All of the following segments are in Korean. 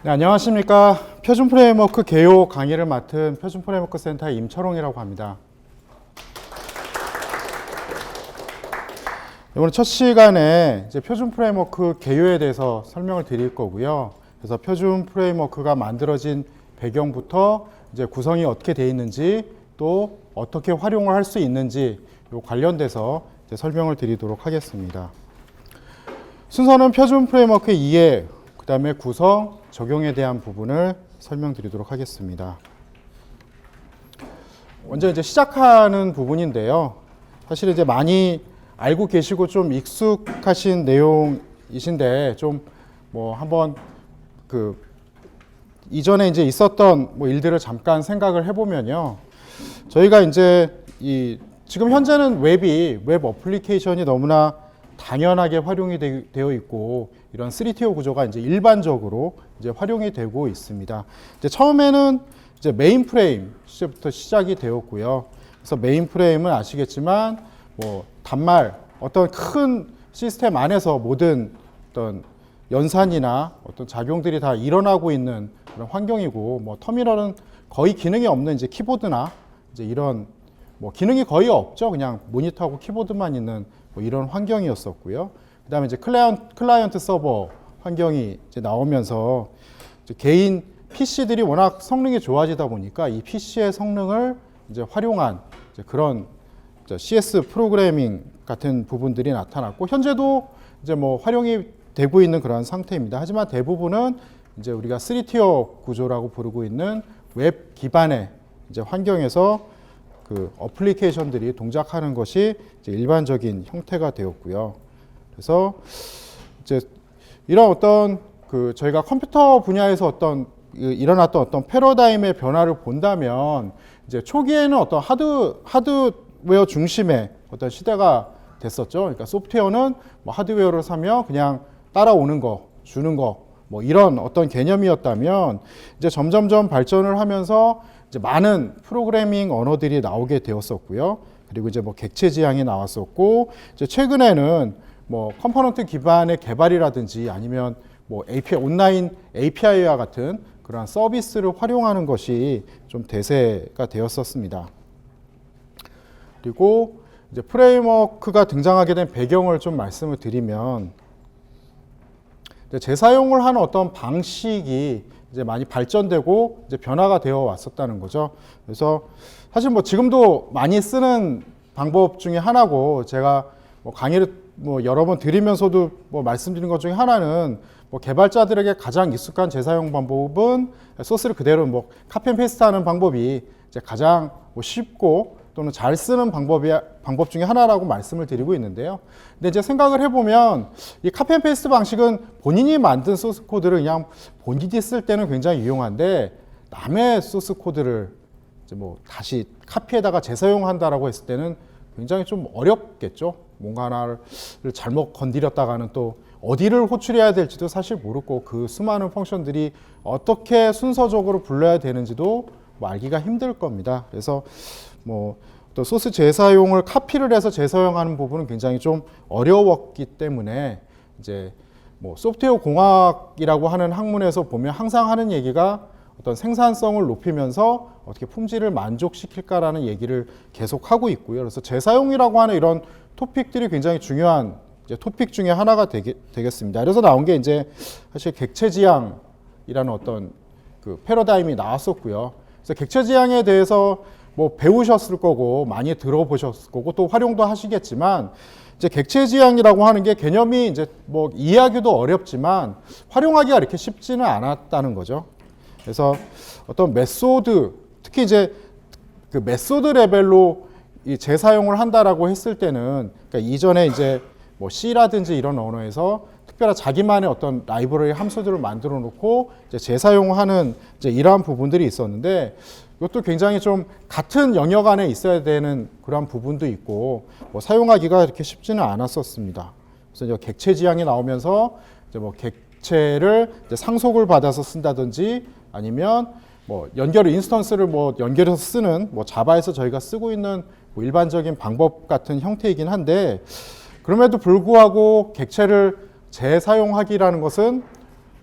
네, 안녕하십니까. 표준 프레임워크 개요 강의를 맡은 표준 프레임워크 센터의 임철홍이라고 합니다. 이번 첫 시간에 이제 표준 프레임워크 개요에 대해서 설명을 드릴 거고요. 그래서 표준 프레임워크가 만들어진 배경부터 이제 구성이 어떻게 되어 있는지 또 어떻게 활용을 할 수 있는지 요 관련돼서 이제 설명을 드리도록 하겠습니다. 순서는 표준 프레임워크 이해, 그 다음에 구성, 적용에 대한 부분을 설명드리도록 하겠습니다. 먼저 이제 시작하는 부분인데요. 사실 이제 많이 알고 계시고 좀 익숙하신 내용이신데 좀 뭐 한번 그 이전에 이제 있었던 뭐 일들을 잠깐 생각을 해보면요. 저희가 이제 지금 현재는 웹 어플리케이션이 너무나 당연하게 활용이 되어 있고 이런 3티어 구조가 이제 일반적으로 이제 활용이 되고 있습니다. 이제 처음에는 이제 메인 프레임 시제부터 시작이 되었고요. 그래서 메인 프레임은 아시겠지만 뭐 단말 어떤 큰 시스템 안에서 모든 어떤 연산이나 어떤 작용들이 다 일어나고 있는 그런 환경이고, 뭐 터미널은 거의 기능이 없는 이제 키보드나 이제 이런 뭐 기능이 거의 없죠. 그냥 모니터하고 키보드만 있는 뭐 이런 환경이었었고요. 그 다음에 이제 클라이언트 서버 환경이 이제 나오면서 이제 개인 PC들이 워낙 성능이 좋아지다 보니까 이 PC의 성능을 이제 활용한 이제 그런 CS 프로그래밍 같은 부분들이 나타났고, 현재도 이제 뭐 활용이 되고 있는 그런 상태입니다. 하지만 대부분은 이제 우리가 3티어 구조라고 부르고 있는 웹 기반의 이제 환경에서 그 어플리케이션들이 동작하는 것이 이제 일반적인 형태가 되었고요. 그래서 이제 이런 어떤 그 저희가 컴퓨터 분야에서 어떤 일어났던 어떤 패러다임의 변화를 본다면, 이제 초기에는 어떤 하드웨어 중심의 어떤 시대가 됐었죠. 그러니까 소프트웨어는 뭐 하드웨어를 사면 그냥 따라오는 거, 주는 거, 뭐 이런 어떤 개념이었다면, 이제 점점점 발전을 하면서 이제 많은 프로그래밍 언어들이 나오게 되었었고요. 그리고 이제 뭐 객체 지향이 나왔었고, 이제 최근에는 뭐 컴포넌트 기반의 개발이라든지 아니면 뭐 API, 온라인 API와 같은 그러한 서비스를 활용하는 것이 좀 대세가 되었었습니다. 그리고 이제 프레임워크가 등장하게 된 배경을 좀 말씀을 드리면, 재사용을 하는 어떤 방식이 이제 많이 발전되고 이제 변화가 되어 왔었다는 거죠. 그래서 사실 뭐 지금도 많이 쓰는 방법 중에 하나고, 제가 뭐 강의를 뭐 여러 번 드리면서도 뭐 말씀드린 것 중에 하나는, 뭐 개발자들에게 가장 익숙한 재사용 방법은 소스를 그대로 뭐 카피 앤 페이스트 하는 방법이 이제 가장 뭐 쉽고 또는 잘 쓰는 방법 중에 하나라고 말씀을 드리고 있는데요. 근데 이제 생각을 해보면 이 카피 앤 페이스트 방식은 본인이 만든 소스 코드를 그냥 본인이 쓸 때는 굉장히 유용한데, 남의 소스 코드를 이제 뭐 다시 카피에다가 재사용한다라고 했을 때는 굉장히 좀 어렵겠죠. 뭔가 하나를 잘못 건드렸다가는 또 어디를 호출해야 될지도 사실 모르고, 그 수많은 펑션들이 어떻게 순서적으로 불러야 되는지도 뭐 알기가 힘들 겁니다. 그래서 뭐 또 소스 재사용을 카피를 해서 재사용하는 부분은 굉장히 좀 어려웠기 때문에, 이제 뭐 소프트웨어 공학이라고 하는 학문에서 보면 항상 하는 얘기가 어떤 생산성을 높이면서 어떻게 품질을 만족시킬까라는 얘기를 계속 하고 있고요. 그래서 재사용이라고 하는 이런 토픽들이 굉장히 중요한 이제 토픽 중에 하나가 되겠습니다. 그래서 나온 게 이제 사실 객체 지향이라는 어떤 그 패러다임이 나왔었고요. 그래서 객체 지향에 대해서 뭐 배우셨을 거고 많이 들어보셨을 거고 또 활용도 하시겠지만, 이제 객체 지향이라고 하는 게 개념이 이제 뭐 이해하기도 어렵지만 활용하기가 이렇게 쉽지는 않았다는 거죠. 그래서 어떤 메소드, 특히 이제 그 메소드 레벨로 이 재사용을 한다라고 했을 때는, 그러니까 이전에 이제 뭐 C라든지 이런 언어에서 특별한 자기만의 어떤 라이브러리 함수들을 만들어 놓고 이제 재사용하는 이제 이러한 부분들이 있었는데, 이것도 굉장히 좀 같은 영역 안에 있어야 되는 그런 부분도 있고, 뭐 사용하기가 이렇게 쉽지는 않았었습니다. 그래서 이제 객체 지향이 나오면서 이제 뭐 객체를 이제 상속을 받아서 쓴다든지, 아니면 뭐 인스턴스를 뭐 연결해서 쓰는 뭐 자바에서 저희가 쓰고 있는 뭐 일반적인 방법 같은 형태이긴 한데, 그럼에도 불구하고 객체를 재사용하기라는 것은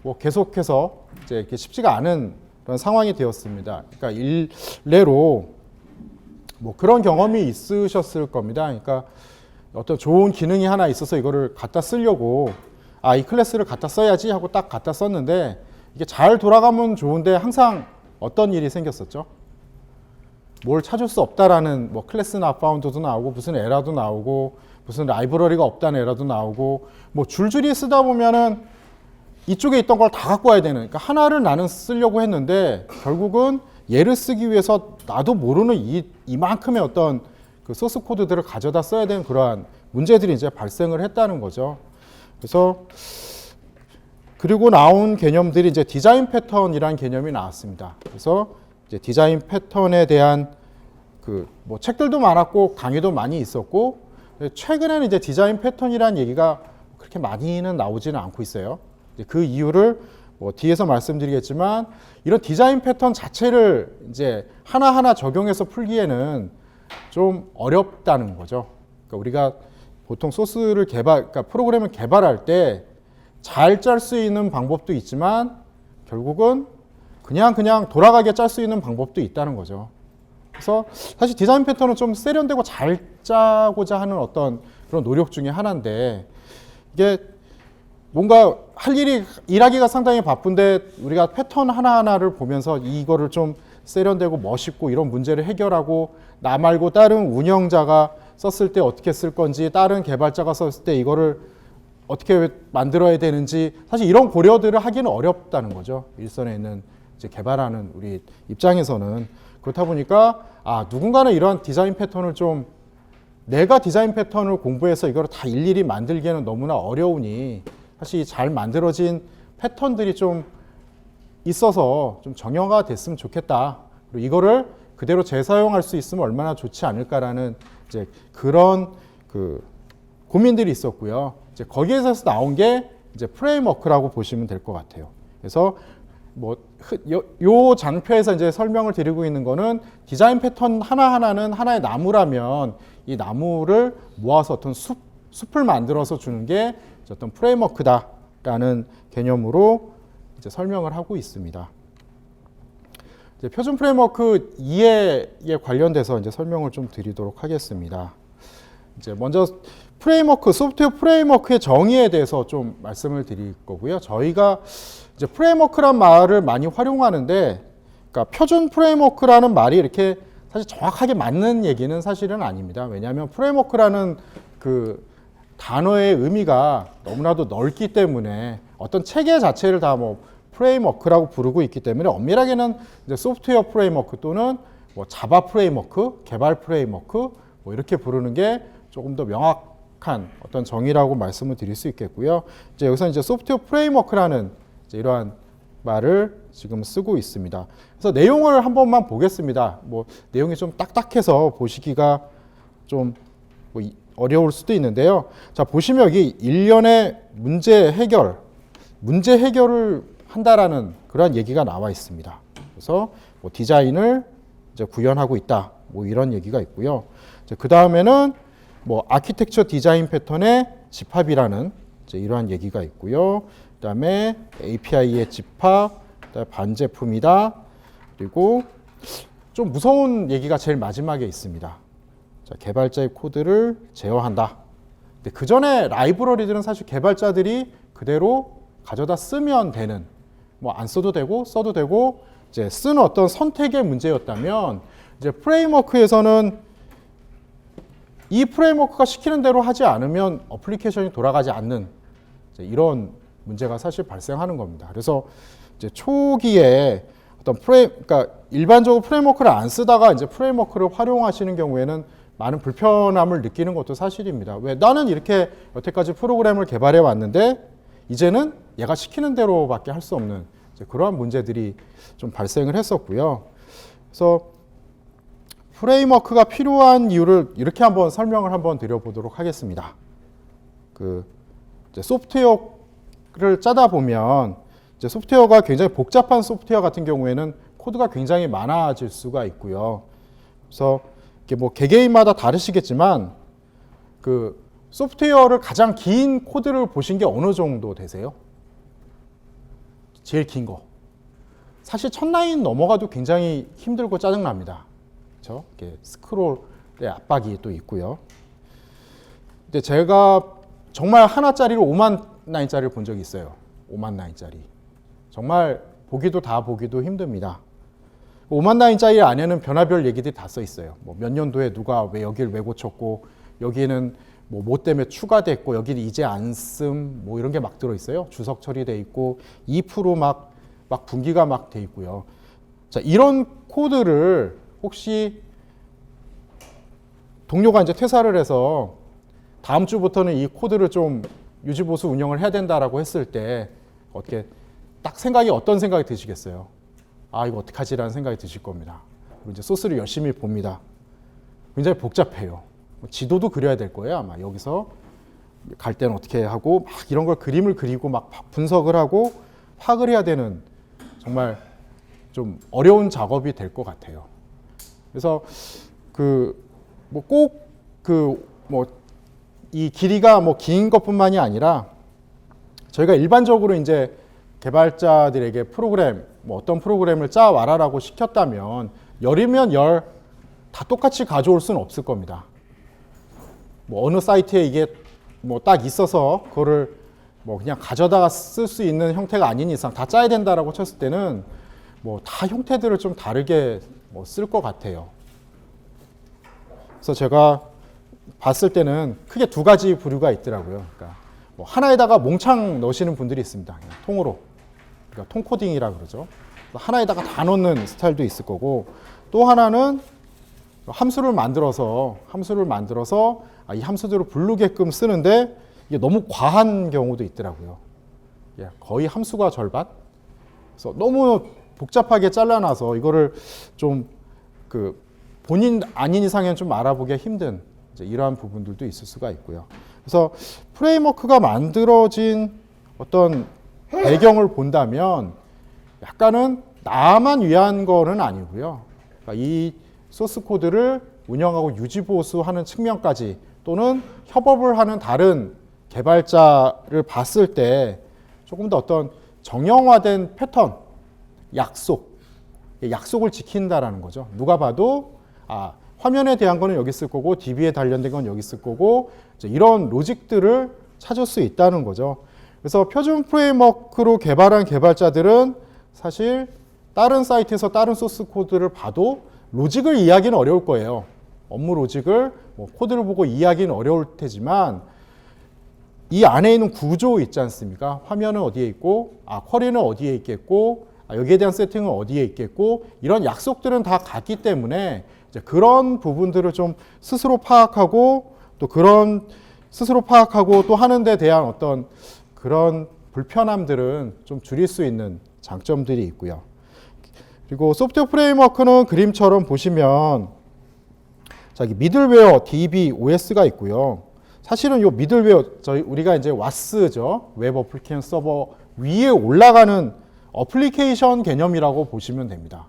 뭐 계속해서 이제 이렇게 쉽지가 않은 그런 상황이 되었습니다. 그러니까 일례로 뭐 그런 경험이 있으셨을 겁니다. 그러니까 어떤 좋은 기능이 하나 있어서 이거를 갖다 쓰려고 이 클래스를 갖다 써야지 하고 딱 갖다 썼는데 이게 잘 돌아가면 좋은데 항상 어떤 일이 생겼었죠? 뭘 찾을 수 없다라는 뭐 클래스 not found도 나오고 무슨 에러도 나오고 무슨 라이브러리가 없다는 에러도 나오고 뭐 줄줄이 쓰다 보면은 이쪽에 있던 걸 다 갖고 와야 되는, 그러니까 하나를 나는 쓰려고 했는데 결국은 얘를 쓰기 위해서 나도 모르는 이만큼의 어떤 그 소스 코드들을 가져다 써야 되는 그러한 문제들이 이제 발생을 했다는 거죠. 그래서 그리고 나온 개념들이 이제 디자인 패턴이라는 개념이 나왔습니다. 그래서 이제 디자인 패턴에 대한 그 뭐 책들도 많았고 강의도 많이 있었고 최근에는 이제 디자인 패턴이라는 얘기가 그렇게 많이는 나오지는 않고 있어요. 그 이유를 뭐 뒤에서 말씀드리겠지만 이런 디자인 패턴 자체를 이제 하나하나 적용해서 풀기에는 좀 어렵다는 거죠. 그러니까 우리가 보통 소스를 그러니까 프로그램을 개발할 때 잘 짤 수 있는 방법도 있지만 결국은 그냥 돌아가게 짤 수 있는 방법도 있다는 거죠. 그래서 사실 디자인 패턴은 좀 세련되고 잘 짜고자 하는 어떤 그런 노력 중에 하나인데 이게 뭔가 할 일이 일하기가 상당히 바쁜데 우리가 패턴 하나하나를 보면서 이거를 좀 세련되고 멋있고 이런 문제를 해결하고 나 말고 다른 운영자가 썼을 때 어떻게 쓸 건지 다른 개발자가 썼을 때 이거를 어떻게 만들어야 되는지 사실 이런 고려들을 하기는 어렵다는 거죠. 일선에 있는 이제 개발하는 우리 입장에서는. 그렇다 보니까 누군가는 이런 디자인 패턴을 좀 내가 디자인 패턴을 공부해서 이걸 다 일일이 만들기에는 너무나 어려우니 사실 잘 만들어진 패턴들이 좀 있어서 좀 정형화 됐으면 좋겠다. 그리고 이거를 그대로 재사용할 수 있으면 얼마나 좋지 않을까라는 이제 그런 그 고민들이 있었고요. 이제 거기에서 나온 게 이제 프레임워크라고 보시면 될 것 같아요. 그래서 뭐 요 장표에서 이제 설명을 드리고 있는 거는 디자인 패턴 하나하나는 하나의 나무라면 이 나무를 모아서 어떤 숲을 만들어서 주는 게 어떤 프레임워크다라는 개념으로 이제 설명을 하고 있습니다. 이제 표준 프레임워크 이해에 관련돼서 이제 설명을 좀 드리도록 하겠습니다. 이제 먼저 프레임워크, 소프트웨어 프레임워크의 정의에 대해서 좀 말씀을 드릴 거고요. 저희가 이제 프레임워크란 말을 많이 활용하는데, 그러니까 표준 프레임워크라는 말이 이렇게 사실 정확하게 맞는 얘기는 사실은 아닙니다. 왜냐하면 프레임워크라는 그 단어의 의미가 너무나도 넓기 때문에 어떤 체계 자체를 다 뭐 프레임워크라고 부르고 있기 때문에 엄밀하게는 이제 소프트웨어 프레임워크 또는 뭐 자바 프레임워크, 개발 프레임워크 뭐 이렇게 부르는 게 조금 더 명확한 어떤 정의라고 말씀을 드릴 수 있겠고요. 이제 여기서 이제 소프트웨어 프레임워크라는 이제 이러한 말을 지금 쓰고 있습니다. 그래서 내용을 한 번만 보겠습니다. 뭐 내용이 좀 딱딱해서 보시기가 좀 뭐 어려울 수도 있는데요. 자, 보시면 여기 일련의 문제 해결을 한다라는 그런 얘기가 나와 있습니다. 그래서 뭐 디자인을 이제 구현하고 있다. 뭐 이런 얘기가 있고요. 그 다음에는 뭐 아키텍처 디자인 패턴의 집합이라는 이제 이러한 얘기가 있고요. 그다음에 API의 집합, 그다음에 반제품이다. 그리고 좀 무서운 얘기가 제일 마지막에 있습니다. 자, 개발자의 코드를 제어한다. 근데 그 전에 라이브러리들은 사실 개발자들이 그대로 가져다 쓰면 되는, 뭐 안 써도 되고 써도 되고 이제 쓰는 어떤 선택의 문제였다면 이제 프레임워크에서는 이 프레임워크가 시키는 대로 하지 않으면 어플리케이션이 돌아가지 않는 이런 문제가 사실 발생하는 겁니다. 그래서 이제 초기에 어떤 그러니까 일반적으로 프레임워크를 안 쓰다가 이제 프레임워크를 활용하시는 경우에는 많은 불편함을 느끼는 것도 사실입니다. 왜 나는 이렇게 여태까지 프로그램을 개발해 왔는데 이제는 얘가 시키는 대로밖에 할 수 없는 그러한 문제들이 좀 발생을 했었고요. 그래서 프레임워크가 필요한 이유를 이렇게 한번 설명을 한번 드려보도록 하겠습니다. 그 이제 소프트웨어를 짜다 보면 이제 소프트웨어가 굉장히 복잡한 소프트웨어 같은 경우에는 코드가 굉장히 많아질 수가 있고요. 그래서 이게 뭐 개개인마다 다르시겠지만 그 소프트웨어를 가장 긴 코드를 보신 게 어느 정도 되세요? 제일 긴 거. 사실 1000라인 넘어가도 굉장히 힘들고 짜증납니다. 그렇죠? 이렇게 스크롤의 압박이 또 있고요. 근데 제가 정말 하나짜리로 5만 라인짜리를 본 적이 있어요. 5만 라인짜리. 정말 보기도 힘듭니다. 5만 라인짜리 안에는 변화별 얘기들이 다 써 있어요. 뭐 몇 년도에 누가 왜 여기를 왜 고쳤고, 여기는 뭐 때문에 추가됐고, 여기는 이제 안 쓴, 뭐 이런 게 막 들어 있어요. 주석 처리돼 있고, 2% 막 분기가 막 돼 있고요. 자, 이런 코드를 혹시 동료가 이제 퇴사를 해서 다음 주부터는 이 코드를 좀 유지보수 운영을 해야 된다라고 했을 때 어떻게 딱 어떤 생각이 드시겠어요? 아, 이거 어떡하지라는 생각이 드실 겁니다. 그리고 이제 소스를 열심히 봅니다. 굉장히 복잡해요. 지도도 그려야 될 거예요, 아마. 여기서 갈 때는 어떻게 하고 막 이런 걸 그림을 그리고 막 분석을 하고 파악을 해야 되는 정말 좀 어려운 작업이 될 것 같아요. 그래서 이 길이가 긴 것뿐만이 아니라 저희가 일반적으로 이제 개발자들에게 어떤 프로그램을 짜와라라고 시켰다면 열이면 열 다 똑같이 가져올 수는 없을 겁니다. 어느 사이트에 이게 딱 있어서 그거를 그냥 가져다가 쓸 수 있는 형태가 아닌 이상 다 짜야 된다라고 쳤을 때는 다 형태들을 좀 다르게 쓸 것 같아요. 그래서 제가 봤을 때는 크게 두 가지 부류가 있더라고요. 그러니까 하나에다가 몽창 넣으시는 분들이 있습니다. 그냥 통으로. 그러니까 통코딩이라 그러죠. 하나에다가 다 넣는 스타일도 있을 거고, 또 하나는 함수를 만들어서 이 함수대로 부르게끔 쓰는데 이게 너무 과한 경우도 있더라고요. 거의 함수가 절반. 그래서 너무 복잡하게 잘라놔서 이거를 좀 본인 아닌 이상은 좀 알아보기가 힘든 이러한 부분들도 있을 수가 있고요. 그래서 프레임워크가 만들어진 어떤 배경을 본다면 약간은 나만 위한 거는 아니고요. 그러니까 이 소스 코드를 운영하고 유지보수하는 측면까지 또는 협업을 하는 다른 개발자를 봤을 때 조금 더 어떤 정형화된 패턴, 약속을 지킨다라는 거죠. 누가 봐도 화면에 대한 거는 여기 있을 거고 DB에 관련된 건 여기 있을 거고 이런 로직들을 찾을 수 있다는 거죠. 그래서 표준 프레임워크로 개발한 개발자들은 사실 다른 사이트에서 다른 소스 코드를 봐도 로직을 이해하기는 어려울 거예요. 업무 로직을 코드를 보고 이해하기는 어려울 테지만 이 안에 있는 구조 있지 않습니까? 화면은 어디에 있고, 쿼리는 어디에 있겠고, 여기에 대한 세팅은 어디에 있겠고, 이런 약속들은 다 같기 때문에 이제 그런 부분들을 좀 스스로 파악하고 또 하는 데 대한 어떤 그런 불편함들은 좀 줄일 수 있는 장점들이 있고요. 그리고 소프트웨어 프레임워크는 그림처럼 보시면 미들웨어, DB, OS가 있고요. 사실은 이 미들웨어, 우리가 이제 WAS죠. 웹 어플리케이션 서버 위에 올라가는 어플리케이션 개념이라고 보시면 됩니다.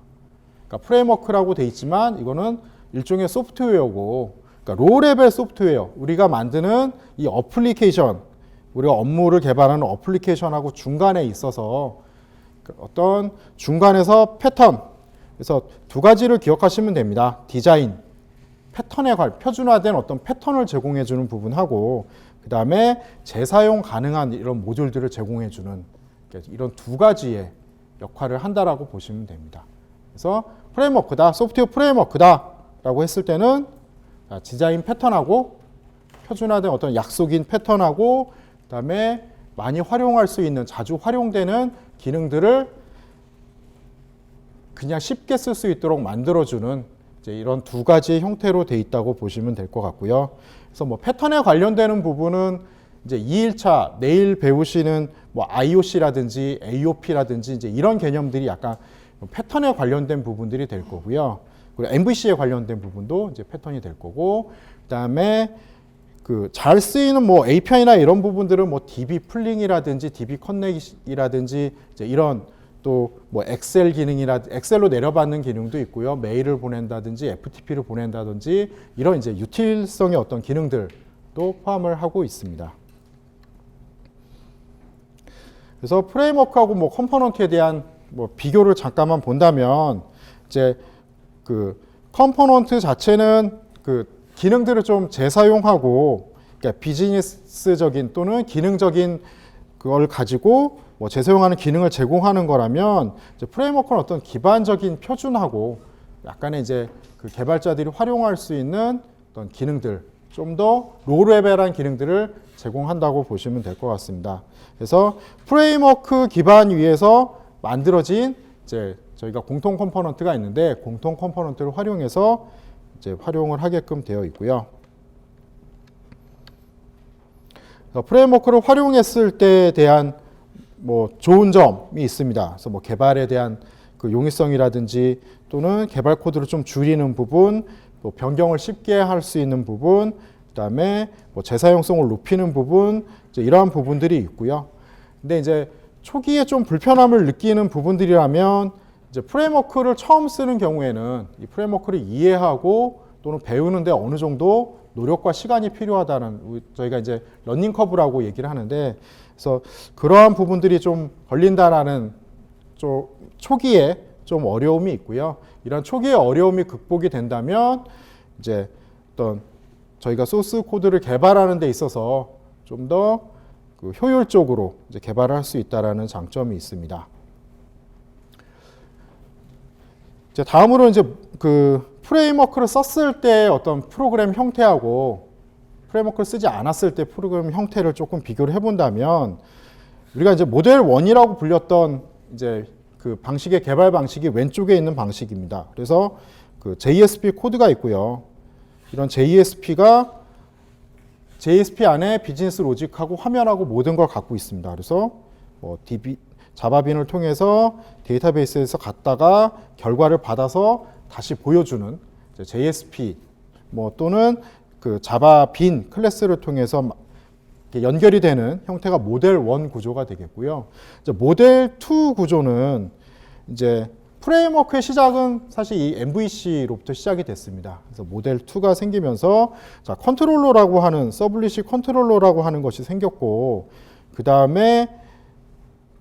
그러니까 프레임워크라고 돼 있지만 이거는 일종의 소프트웨어고, 그러니까 로우 레벨 소프트웨어, 우리가 만드는 이 어플리케이션, 우리가 업무를 개발하는 어플리케이션하고 중간에 있어서 어떤 중간에서 패턴, 그래서 두 가지를 기억하시면 됩니다. 디자인, 패턴에 표준화된 어떤 패턴을 제공해 주는 부분하고, 그 다음에 재사용 가능한 이런 모듈들을 제공해 주는 이런 두 가지의 역할을 한다라고 보시면 됩니다. 그래서 프레임워크다, 소프트웨어 프레임워크다 라고 했을 때는 디자인 패턴하고 표준화된 어떤 약속인 패턴하고, 그 다음에 많이 활용할 수 있는, 자주 활용되는 기능들을 그냥 쉽게 쓸 수 있도록 만들어주는 이런 두 가지의 형태로 돼 있다고 보시면 될 것 같고요. 그래서 패턴에 관련되는 부분은 이제 2일차 내일 배우시는 IOC라든지 AOP라든지 이런 개념들이 약간 패턴에 관련된 부분들이 될 거고요. 그리고 MVC에 관련된 부분도 이제 패턴이 될 거고, 그다음에 잘 쓰이는 API나 이런 부분들은 DB 풀링이라든지 DB 커넥이라든지 이런 또 엑셀 엑셀로 내려받는 기능도 있고요. 메일을 보낸다든지 FTP를 보낸다든지 이런 이제 유틸성의 어떤 기능들도 포함을 하고 있습니다. 그래서 프레임워크하고 뭐 컴포넌트에 대한 뭐 비교를 잠깐만 본다면 이제 그 컴포넌트 자체는 그 기능들을 좀 재사용하고 그러니까 비즈니스적인 또는 기능적인 그걸 가지고 뭐 재사용하는 기능을 제공하는 거라면 이제 프레임워크는 어떤 기반적인 표준하고 약간의 이제 그 개발자들이 활용할 수 있는 어떤 기능들 좀 더 로우레벨한 기능들을 제공한다고 보시면 될 것 같습니다. 그래서 프레임워크 기반 위에서 만들어진 이제 저희가 공통 컴포넌트가 있는데 공통 컴포넌트를 활용해서 이제 활용을 하게끔 되어 있고요. 프레임워크를 활용했을 때에 대한 뭐 좋은 점이 있습니다. 그래서 뭐 개발에 대한 그 용이성이라든지 또는 개발 코드를 좀 줄이는 부분, 뭐 변경을 쉽게 할 수 있는 부분, 그다음에 뭐 재사용성을 높이는 부분, 이제 이러한 부분들이 있고요. 근데 이제 초기에 좀 불편함을 느끼는 부분들이라면 이제 프레임워크를 처음 쓰는 경우에는 이 프레임워크를 이해하고 또는 배우는데 어느 정도 노력과 시간이 필요하다는 저희가 이제 러닝 커브라고 얘기를 하는데 그래서 그러한 부분들이 좀 걸린다라는 좀 초기에 좀 어려움이 있고요. 이런 초기의 어려움이 극복이 된다면 이제 어떤 저희가 소스 코드를 개발하는 데 있어서 좀 더 그 효율적으로 이제 개발을 할 수 있다라는 장점이 있습니다. 이제 다음으로 이제 그 프레임워크를 썼을 때 어떤 프로그램 형태하고 프레임워크를 쓰지 않았을 때 프로그램 형태를 조금 비교를 해본다면 우리가 이제 모델 1이라고 불렸던 이제 그 방식의 개발 방식이 왼쪽에 있는 방식입니다. 그래서 그 JSP 코드가 있고요. 이런 JSP가 JSP 안에 비즈니스 로직하고 화면하고 모든 걸 갖고 있습니다. 그래서 뭐 자바빈을 통해서 데이터베이스에서 갔다가 결과를 받아서 다시 보여주는 JSP 뭐 또는 그 자바빈 클래스를 통해서 연결이 되는 형태가 모델 1 구조가 되겠고요. 이제 모델 2 구조는 이제 프레임워크의 시작은 사실 이 MVC로부터 시작이 됐습니다. 그래서 모델 2가 생기면서 자, 컨트롤러라고 하는 서블리시 컨트롤러라고 하는 것이 생겼고 그 다음에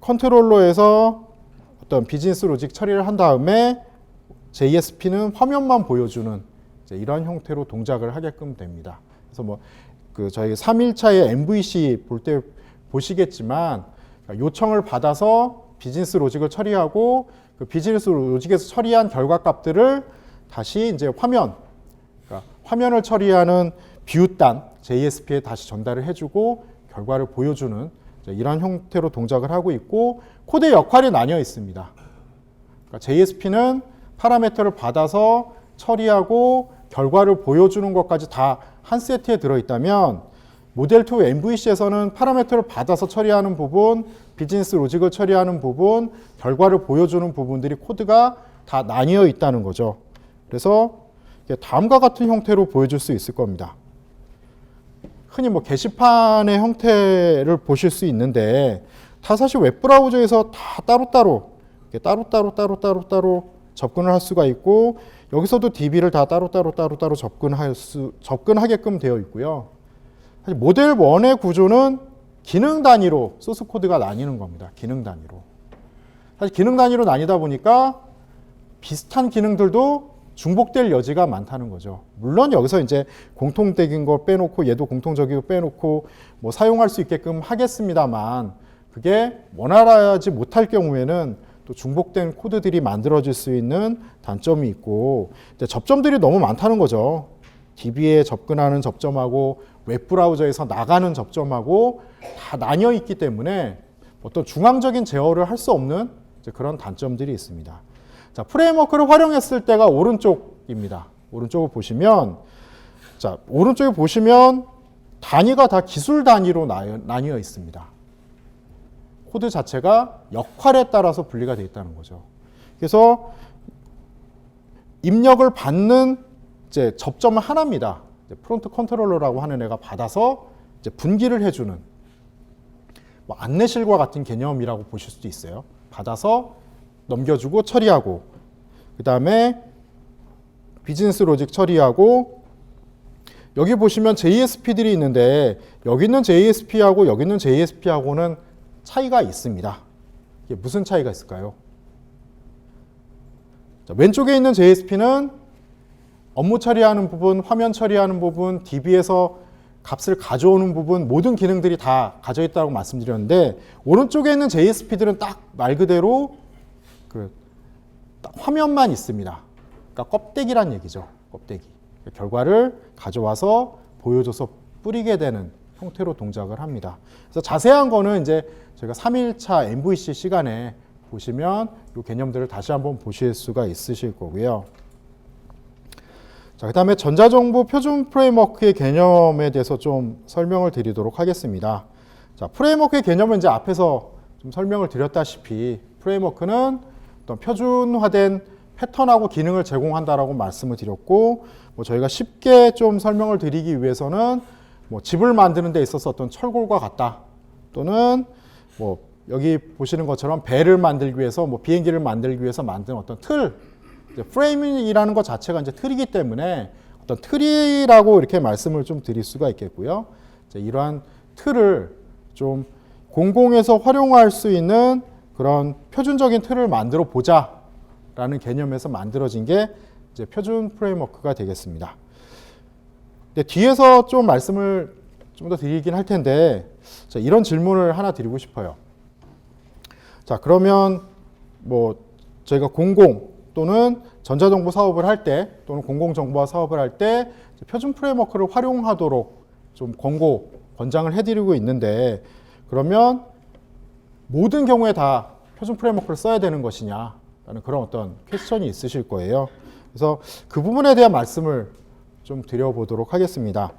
컨트롤러에서 어떤 비즈니스 로직 처리를 한 다음에 JSP는 화면만 보여주는 이제 이런 형태로 동작을 하게끔 됩니다. 그래서 뭐 그 저희 3일차의 MVC 볼 때 보시겠지만 요청을 받아서 비즈니스 로직을 처리하고 그 비즈니스 로직에서 처리한 결과 값들을 다시 이제 화면, 그러니까 화면을 처리하는 뷰단 JSP에 다시 전달을 해주고 결과를 보여주는 이런 형태로 동작을 하고 있고 코드의 역할이 나뉘어 있습니다. 그러니까 JSP는 파라미터를 받아서 처리하고 결과를 보여주는 것까지 다 한 세트에 들어있다면 모델 2 MVC에서는 파라미터를 받아서 처리하는 부분, 비즈니스 로직을 처리하는 부분, 결과를 보여주는 부분들이 코드가 다 나뉘어 있다는 거죠. 그래서 다음과 같은 형태로 보여줄 수 있을 겁니다. 흔히 뭐 게시판의 형태를 보실 수 있는데 다 사실 웹브라우저에서 다 따로따로 접근을 할 수가 있고 여기서도 DB를 다 따로따로 접근하게끔 되어 있고요. 사실 모델 1의 구조는 기능 단위로 소스 코드가 나뉘는 겁니다. 기능 단위로. 사실 기능 단위로 나뉘다 보니까 비슷한 기능들도 중복될 여지가 많다는 거죠. 물론 여기서 이제 공통적인 거 빼놓고 얘도 공통적이고 빼놓고 뭐 사용할 수 있게끔 하겠습니다만 그게 원활하지 못할 경우에는 또 중복된 코드들이 만들어질 수 있는 단점이 있고 접점들이 너무 많다는 거죠. DB에 접근하는 접점하고 웹브라우저에서 나가는 접점하고 다 나뉘어 있기 때문에 어떤 중앙적인 제어를 할 수 없는 그런 단점들이 있습니다. 자, 프레임워크를 활용했을 때가 오른쪽입니다. 오른쪽을 보시면 자, 오른쪽에 보시면 단위가 다 기술 단위로 나뉘어 있습니다. 코드 자체가 역할에 따라서 분리가 되어 있다는 거죠. 그래서 입력을 받는 이제 접점은 하나입니다. 이제 프론트 컨트롤러라고 하는 애가 받아서 이제 분기를 해주는 뭐 안내실과 같은 개념이라고 보실 수도 있어요. 받아서 넘겨주고 처리하고 그 다음에 비즈니스 로직 처리하고 여기 보시면 JSP들이 있는데 여기 있는 JSP하고 여기 있는 JSP하고는 차이가 있습니다. 이게 무슨 차이가 있을까요? 자, 왼쪽에 있는 JSP는 업무 처리하는 부분, 화면 처리하는 부분, DB에서 값을 가져오는 부분, 모든 기능들이 다 가져 있다고 말씀드렸는데, 오른쪽에 있는 JSP들은 딱 말 그대로 딱 화면만 있습니다. 그러니까 껍데기란 얘기죠. 껍데기. 결과를 가져와서 보여줘서 뿌리게 되는 형태로 동작을 합니다. 그래서 자세한 거는 이제 저희가 3일차 MVC 시간에 보시면 이 개념들을 다시 한번 보실 수가 있으실 거고요. 자, 그 다음에 전자정보 표준 프레임워크의 개념에 대해서 좀 설명을 드리도록 하겠습니다. 자, 프레임워크의 개념은 이제 앞에서 좀 설명을 드렸다시피 프레임워크는 어떤 표준화된 패턴하고 기능을 제공한다라고 말씀을 드렸고, 뭐 저희가 쉽게 좀 설명을 드리기 위해서는 뭐 집을 만드는 데 있어서 어떤 철골과 같다, 또는 뭐 여기 보시는 것처럼 배를 만들기 위해서 뭐 비행기를 만들기 위해서 만든 어떤 틀, 프레임이라는 것 자체가 이제 틀이기 때문에 어떤 틀이라고 이렇게 말씀을 좀 드릴 수가 있겠고요. 이러한 틀을 좀 공공에서 활용할 수 있는 그런 표준적인 틀을 만들어 보자라는 개념에서 만들어진 게 이제 표준 프레임워크가 되겠습니다. 근데 뒤에서 좀 말씀을 좀 더 드리긴 할 텐데, 자, 이런 질문을 하나 드리고 싶어요. 자, 그러면 뭐 저희가 공공 또는 전자정보 사업을 할 때, 또는 공공정보화 사업을 할 때 표준 프레임워크를 활용하도록 좀 권장을 해드리고 있는데, 그러면 모든 경우에 다 표준 프레임워크를 써야 되는 것이냐라는 그런 어떤 퀘스천이 있으실 거예요. 그래서 그 부분에 대한 말씀을 좀 드려보도록 하겠습니다.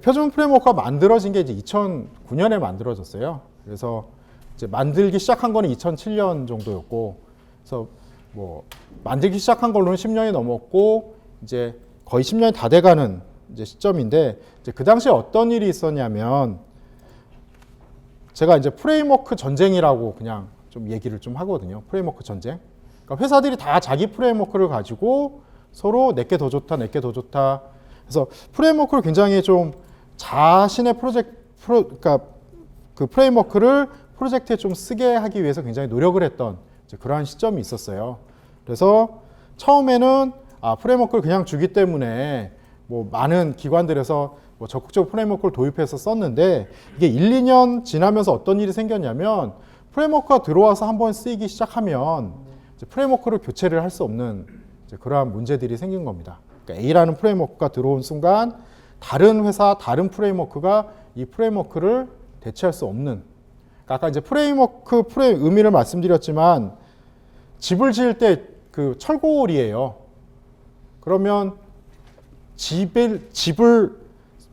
표준 프레임워크가 만들어진 게 이제 2009년에 만들어졌어요. 그래서 이제 만들기 시작한 거는 2007년 정도였고, 그래서 뭐 만들기 시작한 걸로는 10년이 넘었고, 이제 거의 10년이 다 돼가는 이제 시점인데, 이제 그 당시에 어떤 일이 있었냐면, 제가 이제 프레임워크 전쟁이라고 그냥 좀 얘기를 좀 하거든요. 프레임워크 전쟁. 그러니까 회사들이 다 자기 프레임워크를 가지고 서로 내게 더 좋다, 내게 더 좋다. 그래서 프레임워크를 굉장히 좀 자신의 그러니까 그 프레임워크를 프로젝트에 좀 쓰게 하기 위해서 굉장히 노력을 했던 그러한 시점이 있었어요. 그래서 처음에는 프레임워크를 그냥 주기 때문에 뭐 많은 기관들에서 뭐 적극적으로 프레임워크를 도입해서 썼는데, 이게 1, 2년 지나면서 어떤 일이 생겼냐면, 프레임워크가 들어와서 한번 쓰이기 시작하면 이제 프레임워크를 교체를 할 수 없는 이제 그러한 문제들이 생긴 겁니다. 그러니까 A라는 프레임워크가 들어온 순간 다른 회사, 다른 프레임워크가 이 프레임워크를 대체할 수 없는, 그러니까 아까 이제 프레임워크 의미를 말씀드렸지만, 집을 지을 때 그 철골이에요. 그러면 집을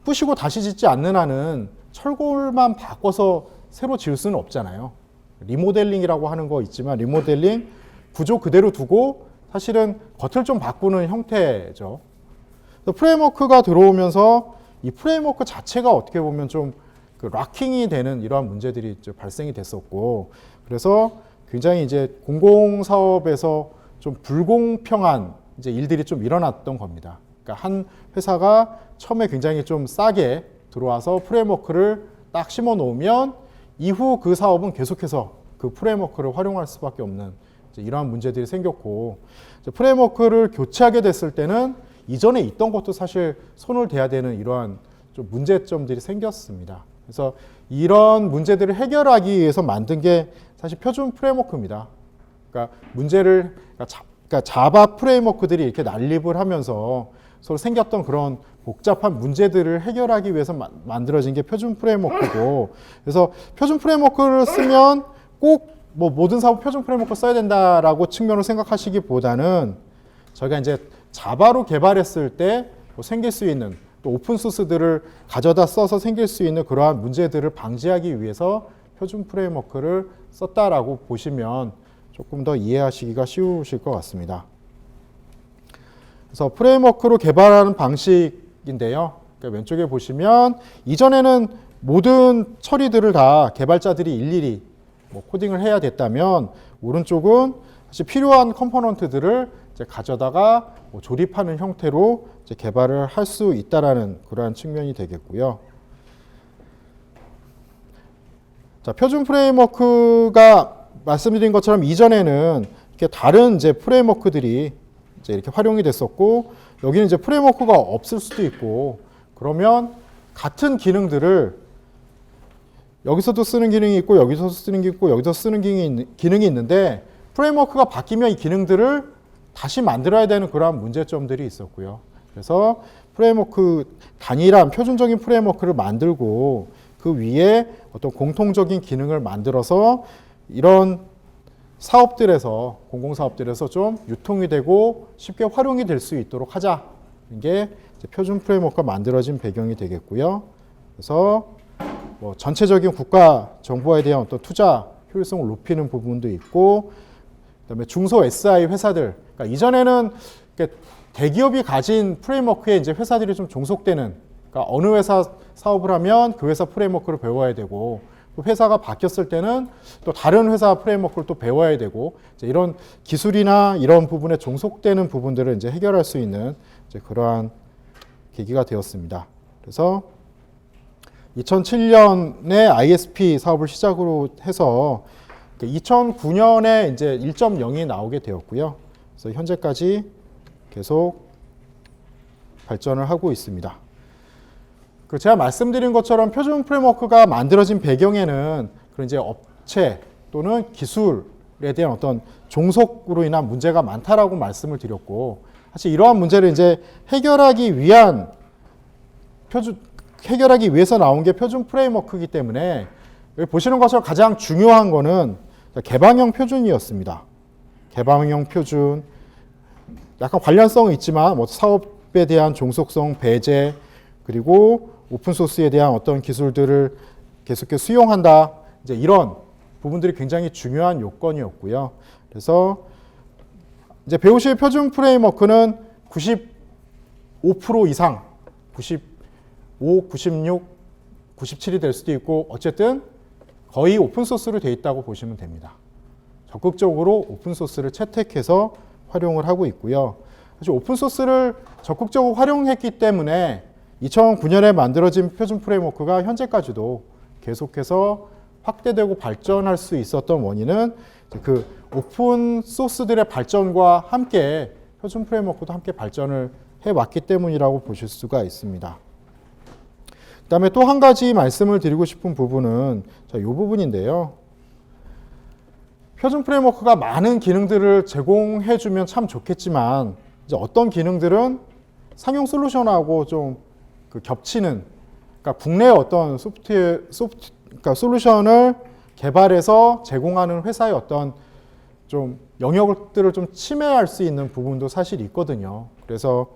부시고 다시 짓지 않는 한은 철골만 바꿔서 새로 지을 수는 없잖아요. 리모델링이라고 하는 거 있지만, 리모델링 구조 그대로 두고 사실은 겉을 좀 바꾸는 형태죠. 프레임워크가 들어오면서 이 프레임워크 자체가 어떻게 보면 좀 그 락킹이 되는 이러한 문제들이 발생이 됐었고, 그래서 굉장히 이제 공공사업에서 좀 불공평한 이제 일들이 좀 일어났던 겁니다. 그러니까 한 회사가 처음에 굉장히 좀 싸게 들어와서 프레임워크를 딱 심어 놓으면 이후 그 사업은 계속해서 그 프레임워크를 활용할 수밖에 없는 이제 이러한 문제들이 생겼고, 이제 프레임워크를 교체하게 됐을 때는 이전에 있던 것도 사실 손을 대야 되는 이러한 좀 문제점들이 생겼습니다. 그래서 이런 문제들을 해결하기 위해서 만든 게 사실 표준 프레임워크입니다. 그러니까 그러니까 자바 프레임워크들이 이렇게 난립을 하면서 서로 생겼던 그런 복잡한 문제들을 해결하기 위해서 만들어진 게 표준 프레임워크고, 그래서 표준 프레임워크를 쓰면 꼭 뭐 모든 사업 표준 프레임워크 써야 된다라고 측면으로 생각하시기보다는, 저희가 이제 자바로 개발했을 때 뭐 생길 수 있는, 또 오픈소스들을 가져다 써서 생길 수 있는 그러한 문제들을 방지하기 위해서 표준 프레임워크를 썼다라고 보시면 조금 더 이해하시기가 쉬우실 것 같습니다. 그래서 프레임워크로 개발하는 방식인데요. 그러니까 왼쪽에 보시면 이전에는 모든 처리들을 다 개발자들이 일일이 뭐 코딩을 해야 됐다면, 오른쪽은 사실 필요한 컴포넌트들을 이제 가져다가 뭐 조립하는 형태로 이제 개발을 할 수 있다라는 그러한 측면이 되겠고요. 자, 표준 프레임워크가 말씀드린 것처럼 이전에는 이렇게 다른 이제 프레임워크들이 이제 이렇게 활용이 됐었고, 여기는 이제 프레임워크가 없을 수도 있고, 그러면 같은 기능들을 여기서도 쓰는 기능이 있고, 여기서 쓰는 기능이 있고, 여기서 쓰는 기능이 있는데, 프레임워크가 바뀌면 이 기능들을 다시 만들어야 되는 그러한 문제점들이 있었고요. 그래서 프레임워크 단일한 표준적인 프레임워크를 만들고 그 위에 어떤 공통적인 기능을 만들어서 이런 사업들에서, 공공사업들에서 좀 유통이 되고 쉽게 활용이 될 수 있도록 하자. 이게 이제 표준 프레임워크가 만들어진 배경이 되겠고요. 그래서 뭐 전체적인 국가 정보에 대한 어떤 투자 효율성을 높이는 부분도 있고, 그다음에 중소 SI 회사들, 그러니까 이전에는 대기업이 가진 프레임워크에 이제 회사들이 좀 종속되는, 그러니까 어느 회사 사업을 하면 그 회사 프레임워크를 배워야 되고, 또 회사가 바뀌었을 때는 또 다른 회사 프레임워크를 또 배워야 되고, 이제 이런 기술이나 이런 부분에 종속되는 부분들을 이제 해결할 수 있는 이제 그러한 계기가 되었습니다. 그래서 2007년에 ISP 사업을 시작으로 해서 2009년에 이제 1.0이 나오게 되었고요. 그래서 현재까지 계속 발전을 하고 있습니다. 제가 말씀드린 것처럼 표준 프레임워크가 만들어진 배경에는 그런 이제 업체 또는 기술에 대한 어떤 종속으로 인한 문제가 많다라고 말씀을 드렸고, 사실 이러한 문제를 이제 해결하기 위해서 나온 게 표준 프레임워크이기 때문에, 여기 보시는 것처럼 가장 중요한 거는 개방형 표준이었습니다. 개방형 표준, 약간 관련성은 있지만 뭐 사업에 대한 종속성 배제, 그리고 오픈소스에 대한 어떤 기술들을 계속해서 수용한다. 이제 이런 부분들이 굉장히 중요한 요건이었고요. 그래서 이제 배우실 표준 프레임워크는 95% 이상, 95, 96, 97이 될 수도 있고, 어쨌든 거의 오픈소스로 되어 있다고 보시면 됩니다. 적극적으로 오픈소스를 채택해서 활용을 하고 있고요. 사실 오픈소스를 적극적으로 활용했기 때문에 2009년에 만들어진 표준 프레임워크가 현재까지도 계속해서 확대되고 발전할 수 있었던 원인은 그 오픈소스들의 발전과 함께 표준 프레임워크도 함께 발전을 해왔기 때문이라고 보실 수가 있습니다. 그 다음에 또 한 가지 말씀을 드리고 싶은 부분은 이 부분인데요. 표준 프레임워크가 많은 기능들을 제공해주면 참 좋겠지만, 이제 어떤 기능들은 상용 솔루션하고 좀 겹치는, 그러니까 국내의 어떤 그러니까 솔루션을 개발해서 제공하는 회사의 어떤 좀 영역들을 좀 침해할 수 있는 부분도 사실 있거든요. 그래서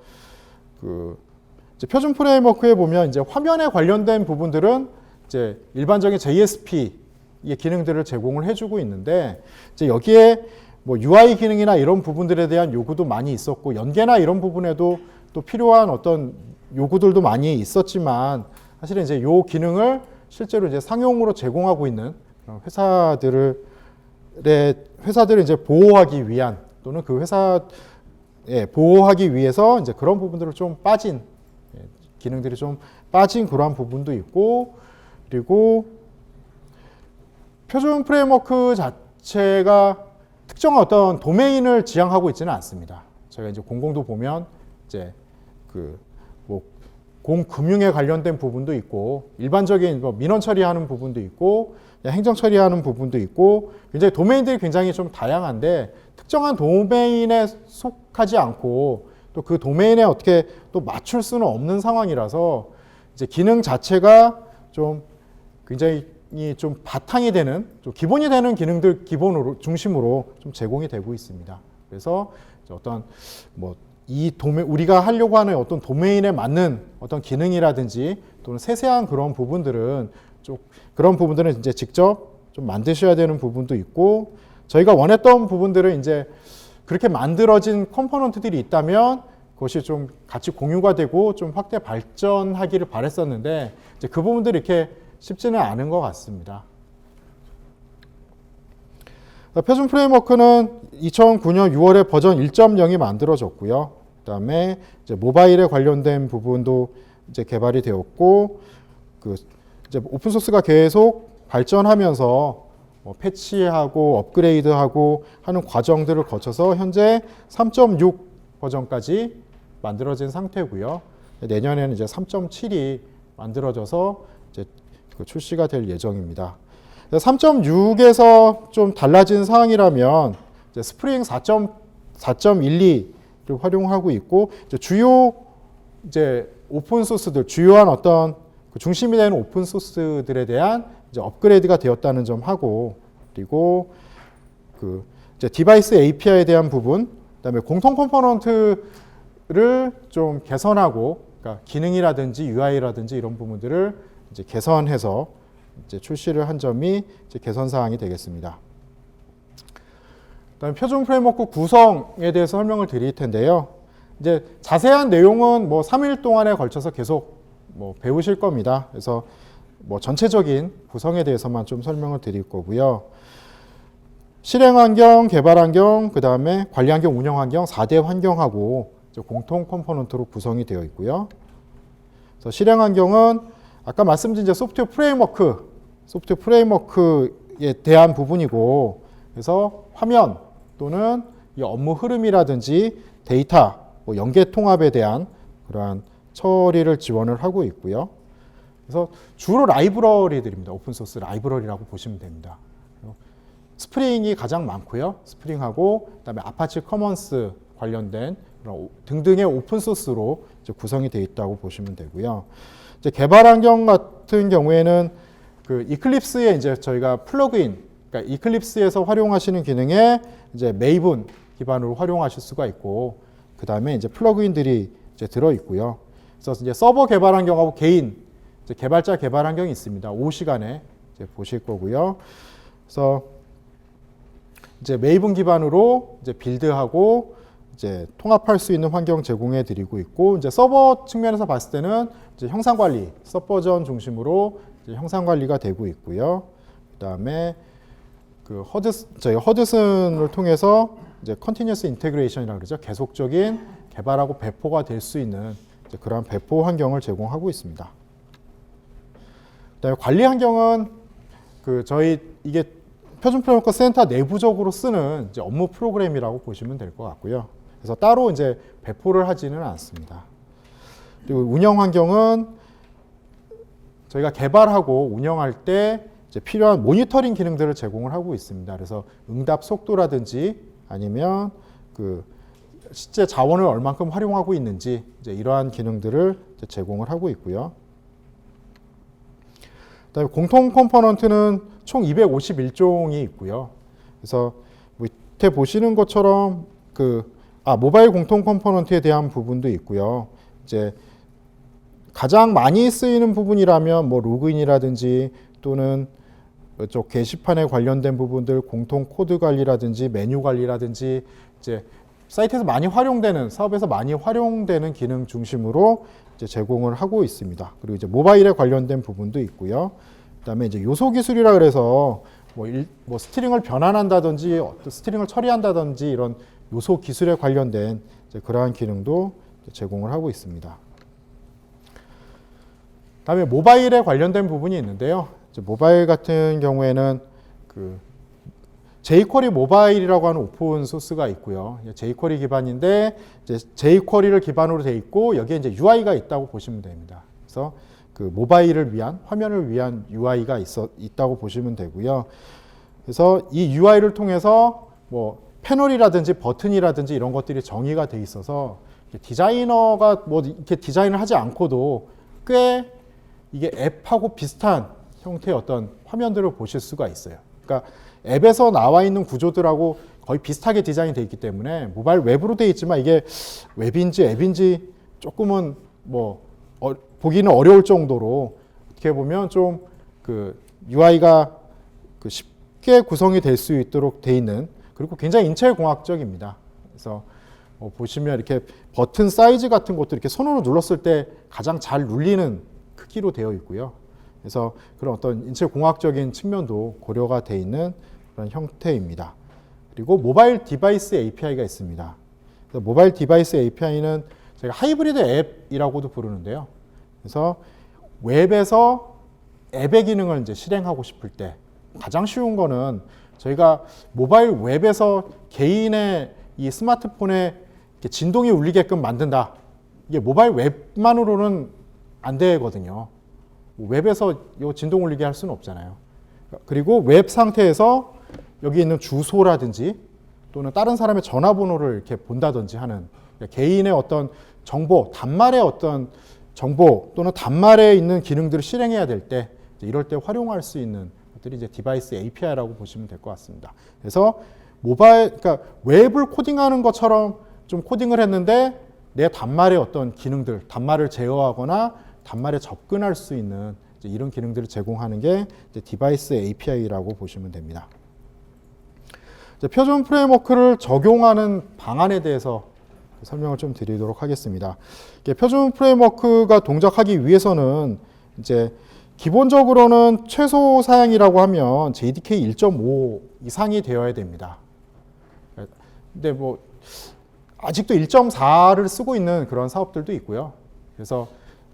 이제 표준 프레임워크에 보면 이제 화면에 관련된 부분들은 이제 일반적인 JSP의 기능들을 제공을 해주고 있는데, 이제 여기에 뭐 UI 기능이나 이런 부분들에 대한 요구도 많이 있었고, 연계나 이런 부분에도 또 필요한 어떤 요구들도 많이 있었지만, 사실은 이제 요 기능을 실제로 이제 상용으로 제공하고 있는 회사들을 이제 보호하기 위한, 또는 그 보호하기 위해서 이제 그런 부분들을 좀 빠진, 기능들이 좀 빠진 그러한 부분도 있고, 그리고 표준 프레임워크 자체가 특정한 어떤 도메인을 지향하고 있지는 않습니다. 저희가 이제 공공도 보면 이제 뭐 공금융에 관련된 부분도 있고, 일반적인 뭐 민원 처리하는 부분도 있고, 행정 처리하는 부분도 있고, 굉장히 도메인들이 굉장히 좀 다양한데, 특정한 도메인에 속하지 않고 또 그 도메인에 어떻게 또 맞출 수는 없는 상황이라서, 이제 기능 자체가 좀 굉장히 좀 바탕이 되는, 좀 기본이 되는 기능들 기본으로 중심으로 좀 제공이 되고 있습니다. 그래서 어떤 뭐 우리가 하려고 하는 어떤 도메인에 맞는 어떤 기능이라든지 또는 세세한 그런 부분들은 이제 직접 좀 만드셔야 되는 부분도 있고, 저희가 원했던 부분들은 이제 그렇게 만들어진 컴포넌트들이 있다면 그것이 좀 같이 공유가 되고 좀 확대 발전하기를 바랬었는데, 이제 그 부분들이 이렇게 쉽지는 않은 것 같습니다. 표준 프레임워크는 2009년 6월에 버전 1.0이 만들어졌고요. 그다음에 이제 모바일에 관련된 부분도 이제 개발이 되었고, 이제 오픈 소스가 계속 발전하면서 패치하고 업그레이드하고 하는 과정들을 거쳐서 현재 3.6 버전까지 만들어진 상태고요. 내년에는 이제 3.7이 만들어져서 이제 출시가 될 예정입니다. 3.6에서 좀 달라진 사항이라면 이제 스프링 4.12를 활용하고 있고 이제 주요 이제 오픈 소스들 주요한 어떤 중심이 되는 오픈 소스들에 대한 이제 업그레이드가 되었다는 점 하고 그리고 이제 디바이스 API에 대한 부분, 그다음에 공통 컴포넌트를 좀 개선하고 그러니까 기능이라든지 UI라든지 이런 부분들을 이제 개선해서 이제 출시를 한 점이 이제 개선 사항이 되겠습니다. 그다음에 표준 프레임워크 구성에 대해서 설명을 드릴 텐데요. 이제 자세한 내용은 3일 동안에 걸쳐서 계속 배우실 겁니다. 그래서 전체적인 구성에 대해서만 좀 설명을 드릴 거고요. 실행 환경, 개발 환경, 그 다음에 관리 환경, 운영 환경 4대 환경하고 공통 컴포넌트로 구성이 되어 있고요. 그래서 실행 환경은 아까 말씀드린 이제 소프트웨어 프레임워크에 대한 부분이고, 그래서 화면 또는 이 업무 흐름이라든지 데이터, 연계 통합에 대한 그러한 처리를 지원을 하고 있고요. 그래서 주로 라이브러리들입니다. 오픈소스 라이브러리라고 보시면 됩니다. 스프링이 가장 많고요. 스프링하고 그다음에 아파치 커먼스 관련된 그런 등등의 오픈소스로 구성이 되어 있다고 보시면 되고요. 이제 개발 환경 같은 경우에는 이클립스에 이제 저희가 플러그인, 그러니까 이클립스에서 활용하시는 기능에 이제 메이븐 기반으로 활용하실 수가 있고, 그 다음에 이제 플러그인들이 이제 들어 있고요. 그래서 이제 서버 개발 환경하고 개인 이제 개발자 개발 환경이 있습니다. 오후 시간에 이제 보실 거고요. 그래서 이제 메이븐 기반으로 이제 빌드하고 이제 통합할 수 있는 환경 제공해 드리고 있고, 이제 서버 측면에서 봤을 때는 이제 형상 관리, 서버전 중심으로 이제 형상 관리가 되고 있고요. 그다음에 저희 허드슨을 통해서 이제 컨티뉴어스 인테그레이션이라고 그러죠. 계속적인 개발하고 배포가 될 수 있는 이제 그러한 배포 환경을 제공하고 있습니다. 그다음에 관리 환경은 저희 이게 표준 프레임워크 센터 내부적으로 쓰는 이제 업무 프로그램이라고 보시면 될 것 같고요. 그래서 따로 이제 배포를 하지는 않습니다. 그리고 운영 환경은 저희가 개발하고 운영할 때 이제 필요한 모니터링 기능들을 제공을 하고 있습니다. 그래서 응답 속도라든지 아니면 실제 자원을 얼만큼 활용하고 있는지 이제 이러한 기능들을 이제 제공을 하고 있고요. 그다음에 공통 컴포넌트는 총 251종이 있고요. 그래서 밑에 보시는 것처럼 모바일 공통 컴포넌트에 대한 부분도 있고요. 이제 가장 많이 쓰이는 부분이라면 로그인이라든지 또는 이쪽 게시판에 관련된 부분들, 공통 코드 관리라든지 메뉴 관리라든지 이제 사이트에서 많이 활용되는, 사업에서 많이 활용되는 기능 중심으로 이제 제공을 하고 있습니다. 그리고 이제 모바일에 관련된 부분도 있고요. 그다음에 이제 요소 기술이라 그래서 스트링을 변환한다든지 스트링을 처리한다든지 이런 요소 기술에 관련된 이제 그러한 기능도 제공을 하고 있습니다. 그다음에 모바일에 관련된 부분이 있는데요. 이제 모바일 같은 경우에는 jQuery 모바일이라고 하는 오픈 소스가 있고요. jQuery 기반인데 이제 jQuery를 기반으로 돼 있고 여기에 이제 UI가 있다고 보시면 됩니다. 그래서 모바일을 위한 화면을 위한 UI가 있다고 보시면 되고요. 그래서 이 UI를 통해서 패널이라든지 버튼이라든지 이런 것들이 정의가 돼 있어서 디자이너가 이렇게 디자인을 하지 않고도 꽤 이게 앱하고 비슷한 형태의 어떤 화면들을 보실 수가 있어요. 그러니까 앱에서 나와 있는 구조들하고 거의 비슷하게 디자인이 되어 있기 때문에 모바일 웹으로 되어 있지만 이게 웹인지 앱인지 조금은 보기는 어려울 정도로 어떻게 보면 좀 UI가 쉽게 구성이 될 수 있도록 되어 있는, 그리고 굉장히 인체공학적입니다. 그래서 보시면 이렇게 버튼 사이즈 같은 것도 이렇게 손으로 눌렀을 때 가장 잘 눌리는 크기로 되어 있고요. 그래서 그런 어떤 인체공학적인 측면도 고려가 되어 있는 그런 형태입니다. 그리고 모바일 디바이스 API가 있습니다. 그래서 모바일 디바이스 API는 저희가 하이브리드 앱이라고도 부르는데요. 그래서 웹에서 앱의 기능을 이제 실행하고 싶을 때 가장 쉬운 거는 저희가 모바일 웹에서 개인의 이 스마트폰에 이렇게 진동이 울리게끔 만든다. 이게 모바일 웹만으로는 안 되거든요. 웹에서 이 진동 울리게 할 수는 없잖아요. 그리고 웹 상태에서 여기 있는 주소라든지 또는 다른 사람의 전화번호를 이렇게 본다든지 하는 개인의 어떤 정보, 단말의 어떤 정보 또는 단말에 있는 기능들을 실행해야 될 때 이럴 때 활용할 수 있는 것들이 이제 디바이스 API라고 보시면 될 것 같습니다. 그래서 그러니까 웹을 코딩하는 것처럼 좀 코딩을 했는데 내 단말의 어떤 기능들, 단말을 제어하거나 단말에 접근할 수 있는 이런 기능들을 제공하는 게 디바이스 API라고 보시면 됩니다. 표준 프레임워크를 적용하는 방안에 대해서 설명을 좀 드리도록 하겠습니다. 표준 프레임워크가 동작하기 위해서는 이제 기본적으로는 최소 사양이라고 하면 JDK 1.5 이상이 되어야 됩니다. 근데 뭐 아직도 1.4를 쓰고 있는 그런 사업들도 있고요. 그래서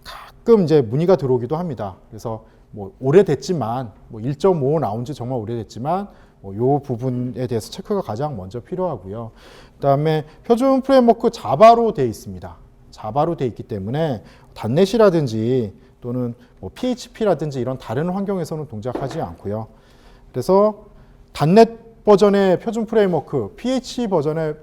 가끔 이제 문의가 들어오기도 합니다. 그래서 뭐 오래됐지만 뭐 1.5 나온 지 정말 오래됐지만 이 부분에 대해서 체크가 가장 먼저 필요하고요. 그다음에 표준 프레임워크 자바로 되어 있습니다. 자바로 되어 있기 때문에 단넷이라든지 또는 뭐 PHP라든지 이런 다른 환경에서는 동작하지 않고요. 그래서 단넷 버전의 표준 프레임워크, PHP 버전의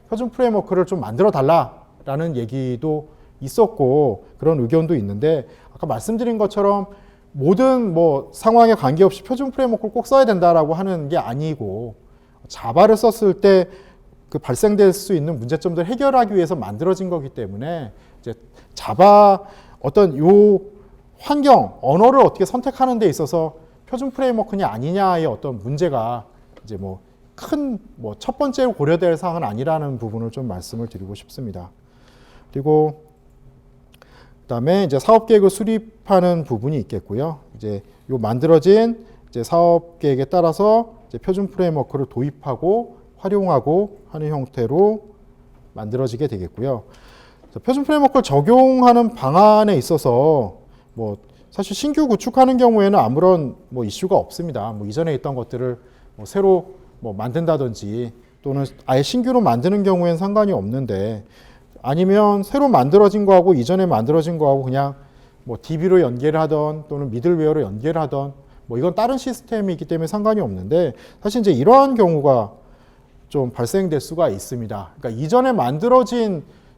표준 프레임워크를 좀 만들어 달라라는 얘기도 있었고 그런 의견도 있는데 아까 말씀드린 것처럼 모든 뭐 상황에 관계없이 표준 프레임워크를 꼭 써야 된다라고 하는 게 아니고 자바를 썼을 때 그 발생될 수 있는 문제점들을 해결하기 위해서 만들어진 거기 때문에 이제 자바 어떤 요 환경, 언어를 어떻게 선택하는 데 있어서 표준 프레임워크냐 아니냐의 어떤 문제가 이제 뭐 큰 뭐 첫 번째로 고려될 사항은 아니라는 부분을 좀 말씀을 드리고 싶습니다. 그리고 그다음에 이제 사업 계획을 수립하는 부분이 있겠고요. 이제 요 만들어진 이제 사업 계획에 따라서 이제 표준 프레임워크를 도입하고 활용하고 하는 형태로 만들어지게 되겠고요. 표준 프레임워크를 적용하는 방안에 있어서 뭐 사실 신규 구축하는 경우에는 아무런 뭐 이슈가 없습니다. 뭐 이전에 있던 것들을 뭐 새로 뭐 만든다든지 또는 아예 신규로 만드는 경우에는 상관이 없는데 아니면 새로 만들어진 거하고 이전에 만들어진 거하고 그냥 뭐 DB로 연계를 하던 또는 미들웨어로 연계를 하던 뭐 이건 다른 시스템이기 때문에 상관이 없는데 사실 이제 이러한 경우가 좀 발생될 수가 있습니다. 그러니까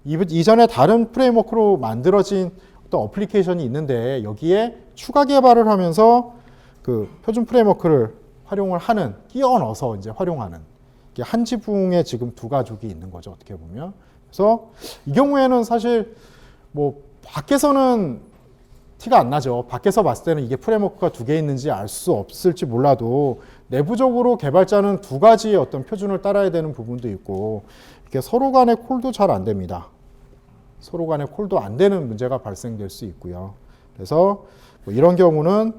이전에 다른 프레임워크로 만들어진 어떤 어플리케이션이 있는데 여기에 추가 개발을 하면서 그 표준 프레임워크를 활용을 하는, 끼워 넣어서 이제 활용하는 한 지붕에 지금 두 가족이 있는 거죠. 어떻게 보면. 그래서 이 경우에는 사실 뭐 밖에서는 티가 안 나죠. 밖에서 봤을 때는 이게 프레임워크가 두 개 있는지 알 수 없을지 몰라도 내부적으로 개발자는 두 가지의 어떤 표준을 따라야 되는 부분도 있고 이렇게 서로 간의 콜도 잘 안 됩니다. 서로 간의 콜도 안 되는 문제가 발생될 수 있고요. 그래서 뭐 이런 경우는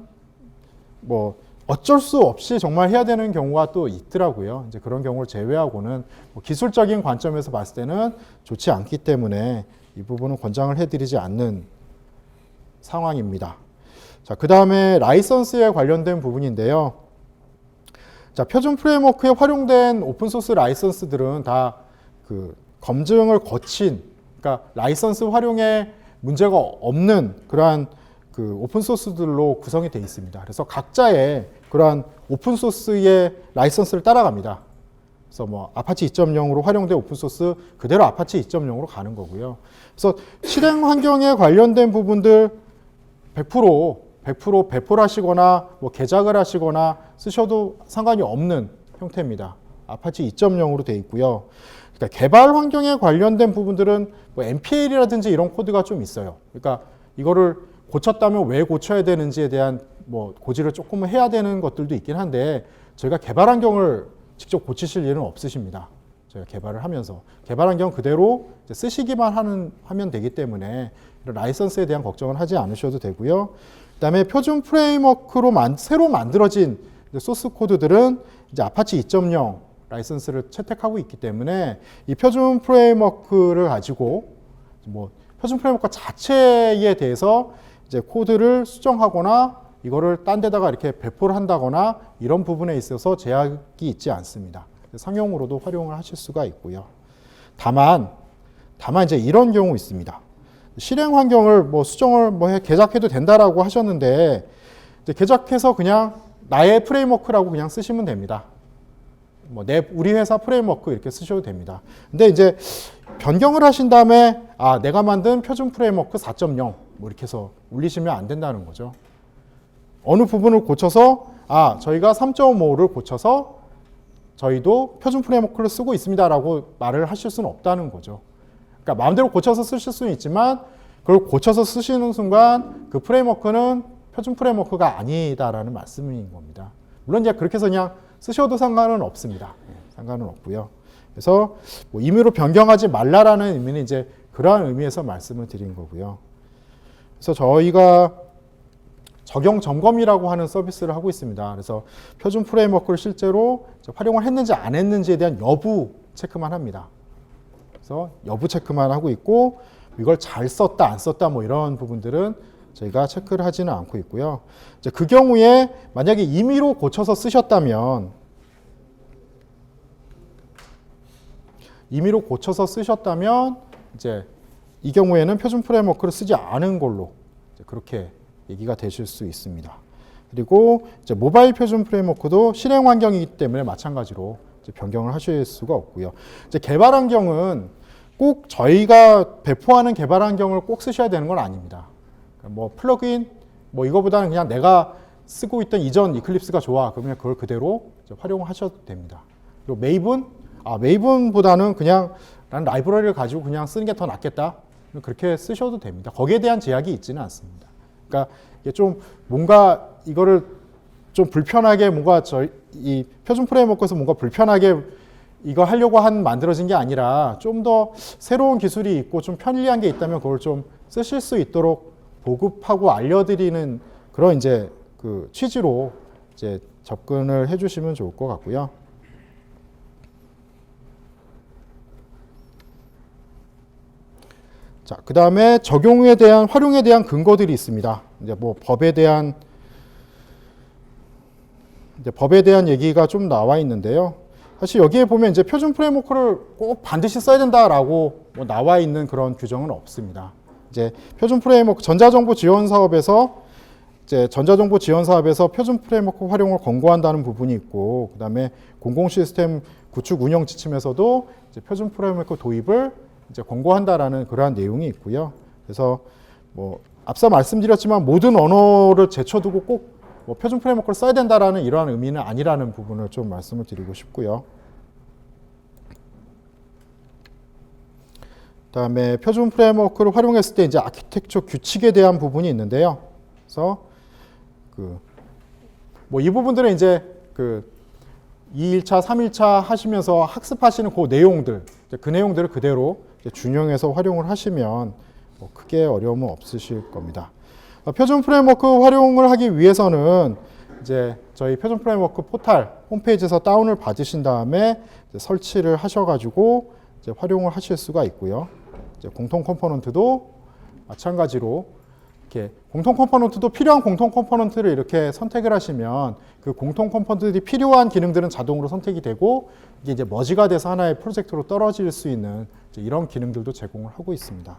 뭐 어쩔 수 없이 정말 해야 되는 경우가 또 있더라고요. 이제 그런 경우를 제외하고는 뭐 기술적인 관점에서 봤을 때는 좋지 않기 때문에 이 부분은 권장을 해드리지 않는 상황입니다. 자, 그 다음에 라이선스에 관련된 부분인데요. 자, 표준 프레임워크에 활용된 오픈소스 라이선스들은 다 그 검증을 거친, 그러니까 라이선스 활용에 문제가 없는 그러한 그 오픈소스들로 구성이 되어 있습니다. 그래서 각자의 그러한 오픈소스의 라이선스를 따라갑니다. 그래서 뭐 아파치 2.0으로 활용된 오픈소스 그대로 아파치 2.0으로 가는 거고요. 그래서 실행 환경에 관련된 부분들 100% 배포를 하시거나 뭐 개작을 하시거나 쓰셔도 상관이 없는 형태입니다. 아파치 2.0으로 되어 있고요. 그러니까 개발 환경에 관련된 부분들은 뭐 NPL이라든지 이런 코드가 좀 있어요. 그러니까 이거를 고쳤다면 왜 고쳐야 되는지에 대한 뭐 고지를 조금 해야 되는 것들도 있긴 한데 저희가 개발 환경을 직접 고치실 일은 없으십니다. 저희가 개발을 하면서 개발 환경 그대로 쓰시기만 하면 되기 때문에 이런 라이선스에 대한 걱정은 하지 않으셔도 되고요. 그다음에 표준 프레임워크로 새로 만들어진 소스 코드들은 이제 아파치 2.0 라이선스를 채택하고 있기 때문에 이 표준 프레임워크를 가지고 뭐 표준 프레임워크 자체에 대해서 이제 코드를 수정하거나 이거를 딴 데다가 이렇게 배포를 한다거나 이런 부분에 있어서 제약이 있지 않습니다. 상용으로도 활용을 하실 수가 있고요. 다만 이제 이런 경우 있습니다. 실행 환경을 뭐 수정을 개작해도 된다라고 하셨는데 이제 개작해서 그냥 나의 프레임워크라고 그냥 쓰시면 됩니다. 우리 회사 프레임워크 이렇게 쓰셔도 됩니다. 근데 이제 변경을 하신 다음에 내가 만든 표준 프레임워크 4.0 이렇게 해서 올리시면 안 된다는 거죠. 어느 부분을 고쳐서 저희가 3.5를 고쳐서 저희도 표준 프레임워크를 쓰고 있습니다라고 말을 하실 수는 없다는 거죠. 그러니까 마음대로 고쳐서 쓰실 수는 있지만 그걸 고쳐서 쓰시는 순간 그 프레임워크는 표준 프레임워크가 아니다라는 말씀인 겁니다. 물론 이제 그렇게 해서 그냥 쓰셔도 상관은 없습니다. 상관은 없고요. 그래서 임의로 변경하지 말라라는 의미는 이제 그러한 의미에서 말씀을 드린 거고요. 그래서 저희가 적용 점검이라고 하는 서비스를 하고 있습니다. 그래서 표준 프레임워크를 실제로 활용을 했는지 안 했는지에 대한 여부 체크만 합니다. 그래서 여부 체크만 하고 있고 이걸 잘 썼다 안 썼다 이런 부분들은 저희가 체크를 하지는 않고 있고요. 이제 그 경우에 만약에 임의로 고쳐서 쓰셨다면 이제 이 경우에는 표준 프레임워크를 쓰지 않은 걸로 그렇게 얘기가 되실 수 있습니다. 그리고 이제 모바일 표준 프레임워크도 실행 환경이기 때문에 마찬가지로 이제 변경을 하실 수가 없고요. 이제 개발 환경은 꼭 저희가 배포하는 개발 환경을 꼭 쓰셔야 되는 건 아닙니다. 플러그인 이거보다는 그냥 내가 쓰고 있던 이전 이클립스가 좋아 그러면 그걸 그대로 이제 활용하셔도 됩니다. 그리고 메이븐보다는 그냥 난 라이브러리를 가지고 그냥 쓰는 게 더 낫겠다 그렇게 쓰셔도 됩니다. 거기에 대한 제약이 있지는 않습니다. 그러니까 이게 좀 뭔가 이거를 좀 불편하게 이 표준 프레임워크에서 뭔가 불편하게 이거 하려고 만들어진 게 아니라 좀 더 새로운 기술이 있고 좀 편리한 게 있다면 그걸 좀 쓰실 수 있도록 보급하고 알려드리는 그런 이제 그 취지로 이제 접근을 해주시면 좋을 것 같고요. 자, 그 다음에 적용에 대한 활용에 대한 근거들이 있습니다. 이제 법에 대한 얘기가 좀 나와 있는데요. 사실 여기에 보면 이제 표준 프레임워크를 꼭 반드시 써야 된다라고 나와 있는 그런 규정은 없습니다. 이제 표준 프레임워크 전자정보 지원 사업에서 표준 프레임워크 활용을 권고한다는 부분이 있고, 그다음에 공공 시스템 구축 운영 지침에서도 이제 표준 프레임워크 도입을 이제 권고한다라는 그러한 내용이 있고요. 그래서 앞서 말씀드렸지만 모든 언어를 제쳐두고 꼭 표준 프레임워크를 써야 된다라는 이러한 의미는 아니라는 부분을 좀 말씀을 드리고 싶고요. 그다음에 표준 프레임워크를 활용했을 때 이제 아키텍처 규칙에 대한 부분이 있는데요. 그래서 이 부분들은 이제 2일차, 3일차 하시면서 학습하시는 그 내용들을 그대로 준용해서 활용을 하시면 크게 어려움은 없으실 겁니다. 표준 프레임워크 활용을 하기 위해서는 이제 저희 표준 프레임워크 포탈 홈페이지에서 다운을 받으신 다음에 설치를 하셔가지고 이제 활용을 하실 수가 있고요. 이제 공통 컴포넌트도 마찬가지로 이렇게 필요한 공통 컴포넌트를 이렇게 선택을 하시면 그 공통 컴포넌트들이 필요한 기능들은 자동으로 선택이 되고 이게 이제 머지가 돼서 하나의 프로젝트로 떨어질 수 있는 이런 기능들도 제공을 하고 있습니다.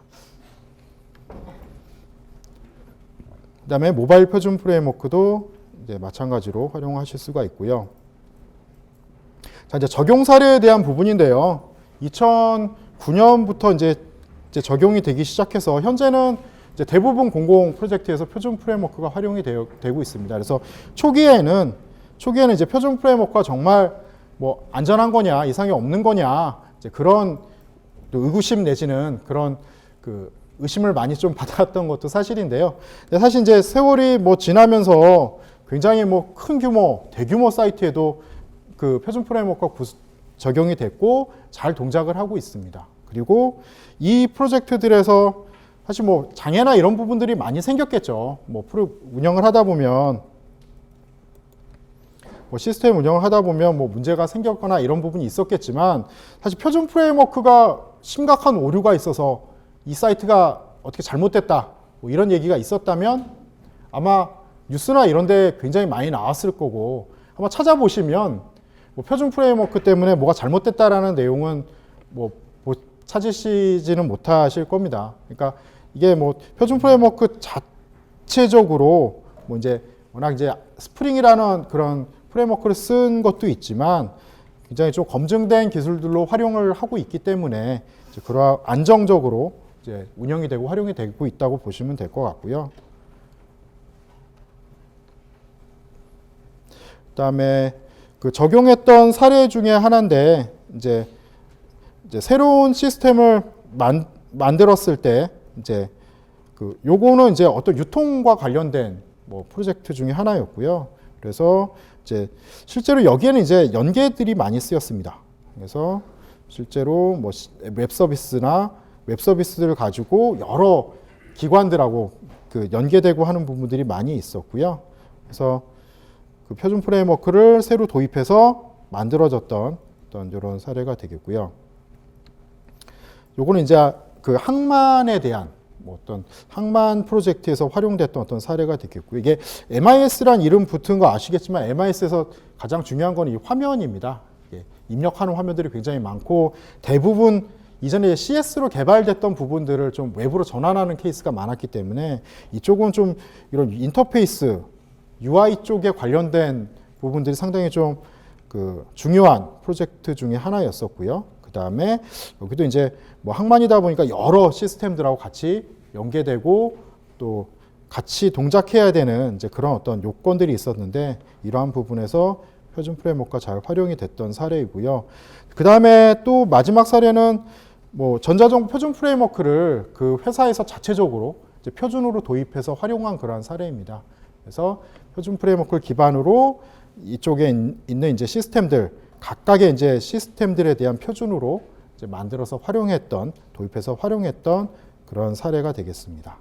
그다음에 모바일 표준 프레임워크도 이제 마찬가지로 활용하실 수가 있고요. 자, 이제 적용 사례에 대한 부분인데요. 2009년부터 이제 적용이 되기 시작해서 현재는 이제 대부분 공공 프로젝트에서 표준 프레임워크가 활용이 되고 있습니다. 그래서 초기에는 이제 표준 프레임워크가 정말 안전한 거냐, 이상이 없는 거냐, 이제 그런 의구심 내지는 그런 의심을 많이 좀 받았던 것도 사실인데요. 사실 이제 세월이 지나면서 굉장히 큰 규모, 대규모 사이트에도 그 표준 프레임워크가 적용이 됐고 잘 동작을 하고 있습니다. 그리고 이 프로젝트들에서 사실 장애나 이런 부분들이 많이 생겼겠죠. 운영을 하다 보면 시스템 운영을 하다 보면 문제가 생겼거나 이런 부분이 있었겠지만 사실 표준 프레임워크가 심각한 오류가 있어서 이 사이트가 어떻게 잘못됐다 이런 얘기가 있었다면 아마 뉴스나 이런 데 굉장히 많이 나왔을 거고 한번 찾아보시면 뭐 표준 프레임워크 때문에 뭐가 잘못됐다라는 내용은 뭐 찾으시지는 못하실 겁니다. 그러니까 이게 뭐 표준 프레임워크 자체적으로 뭐 이제 워낙 이제 스프링이라는 그런 프레임워크를 쓴 것도 있지만 굉장히 좀 검증된 기술들로 활용을 하고 있기 때문에 이제 그러한 안정적으로 이제 운영이 되고 활용이 되고 있다고 보시면 될 것 같고요. 그다음에 그 적용했던 사례 중에 하나인데 이제 새로운 시스템을 만들었을 때 이제 그 요거는 이제 어떤 유통과 관련된 뭐 프로젝트 중에 하나였고요. 그래서 이제 실제로 여기에는 이제 연계들이 많이 쓰였습니다. 그래서 실제로 뭐 웹 서비스나 웹 서비스를 가지고 여러 기관들하고 그 연계되고 하는 부분들이 많이 있었고요. 그래서 그 표준 프레임워크를 새로 도입해서 만들어졌던 어떤 이런 사례가 되겠고요. 요거는 이제 그 항만에 대한 뭐 어떤 항만 프로젝트에서 활용됐던 어떤 사례가 되겠고요. 이게 MIS란 이름 붙은 거 아시겠지만 MIS에서 가장 중요한 건 이 화면입니다. 입력하는 화면들이 굉장히 많고 대부분 이전에 CS로 개발됐던 부분들을 좀 외부로 전환하는 케이스가 많았기 때문에 이쪽은 좀 이런 인터페이스 UI 쪽에 관련된 부분들이 상당히 좀 그 중요한 프로젝트 중에 하나였었고요. 그 다음에 여기도 이제 뭐 항만이다 보니까 여러 시스템들하고 같이 연계되고 또 같이 동작해야 되는 이제 그런 어떤 요건들이 있었는데 이러한 부분에서 표준 프레임워크가 잘 활용이 됐던 사례이고요. 그 다음에 또 마지막 사례는 뭐 전자정보 표준 프레임워크를 그 회사에서 자체적으로 이제 표준으로 도입해서 활용한 그러한 사례입니다. 그래서 표준 프레임워크를 기반으로 이쪽에 있는 이제 시스템들 각각의 이제 시스템들에 대한 표준으로 이제 만들어서 활용했던 도입해서 활용했던 그런 사례가 되겠습니다.